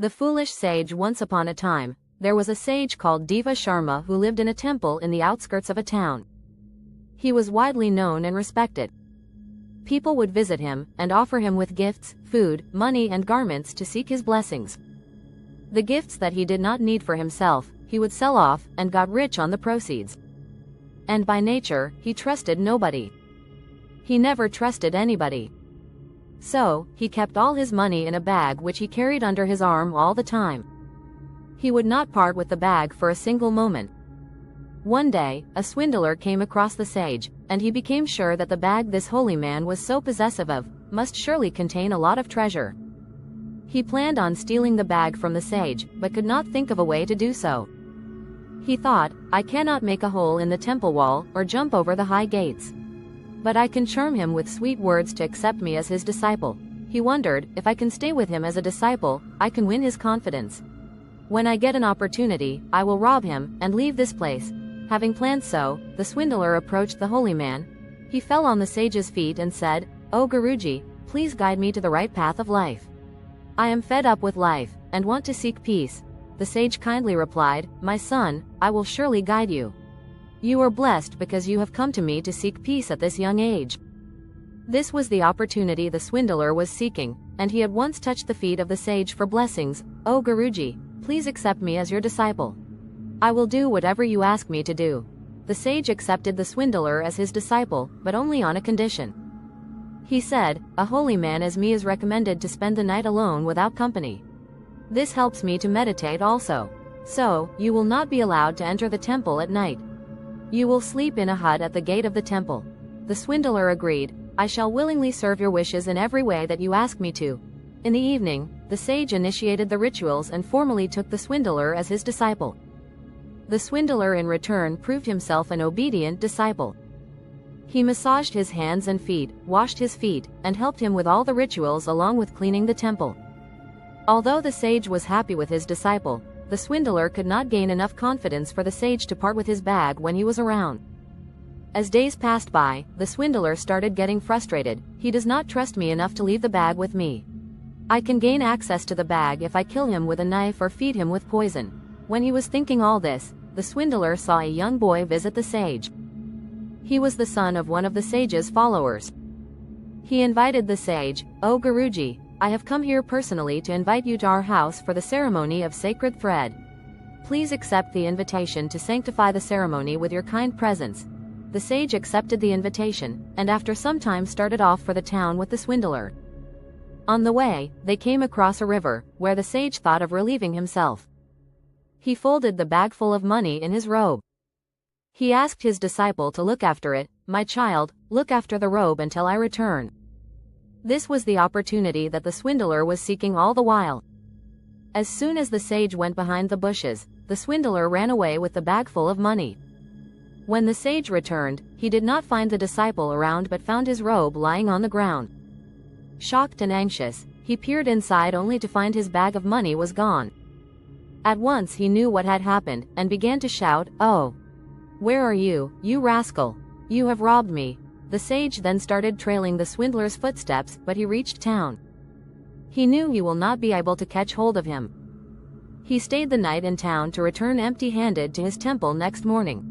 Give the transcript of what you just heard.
The foolish sage. Once upon a time, there was a sage called Deva Sharma who lived in a temple in the outskirts of a town. He was widely known and respected. People would visit him and offer him with gifts, food, money and garments to seek his blessings. The gifts that he did not need for himself, he would sell off and got rich on the proceeds. And by nature, he trusted nobody. He never trusted anybody. So, he kept all his money in a bag which he carried under his arm all the time. He would not part with the bag for a single moment. One day, a swindler came across the sage, and he became sure that the bag this holy man was so possessive of must surely contain a lot of treasure. He planned on stealing the bag from the sage, but could not think of a way to do so. He thought, I cannot make a hole in the temple wall or jump over the high gates. But I can charm him with sweet words to accept me as his disciple. He wondered, if I can stay with him as a disciple, I can win his confidence. When I get an opportunity, I will rob him and leave this place. Having planned so, the swindler approached the holy man. He fell on the sage's feet and said, "O Guruji, please guide me to the right path of life. I am fed up with life, and want to seek peace." The sage kindly replied, "My son, I will surely guide you. You are blessed because you have come to me to seek peace at this young age." This was the opportunity the swindler was seeking, and he at once touched the feet of the sage for blessings. "O Guruji, please accept me as your disciple. I will do whatever you ask me to do." The sage accepted the swindler as his disciple, but only on a condition. He said, "A holy man as me is recommended to spend the night alone without company. This helps me to meditate also. So, you will not be allowed to enter the temple at night. You will sleep in a hut at the gate of the temple." The swindler agreed, "I shall willingly serve your wishes in every way that you ask me to." In the evening, the sage initiated the rituals and formally took the swindler as his disciple. The swindler in return proved himself an obedient disciple. He massaged his hands and feet, washed his feet, and helped him with all the rituals along with cleaning the temple. Although the sage was happy with his disciple, the swindler could not gain enough confidence for the sage to part with his bag when he was around. As days passed by, the swindler started getting frustrated. "He does not trust me enough to leave the bag with me. I can gain access to the bag if I kill him with a knife or feed him with poison." When he was thinking all this, the swindler saw a young boy visit the sage. He was the son of one of the sage's followers. He invited the sage, "O Guruji, I have come here personally to invite you to our house for the ceremony of sacred thread. Please accept the invitation to sanctify the ceremony with your kind presence." The sage accepted the invitation, and after some time started off for the town with the swindler. On the way, they came across a river, where the sage thought of relieving himself. He folded the bag full of money in his robe. He asked his disciple to look after it. "My child, look after the robe until I return." This was the opportunity that the swindler was seeking all the while. As soon as the sage went behind the bushes, the swindler ran away with the bag full of money. When the sage returned, he did not find the disciple around but found his robe lying on the ground. Shocked and anxious, he peered inside only to find his bag of money was gone. At once he knew what had happened, and began to shout, "Oh! Where are you, you rascal? You have robbed me." The sage then started trailing the swindler's footsteps, but he reached town. He knew he will not be able to catch hold of him. He stayed the night in town to return empty-handed to his temple next morning.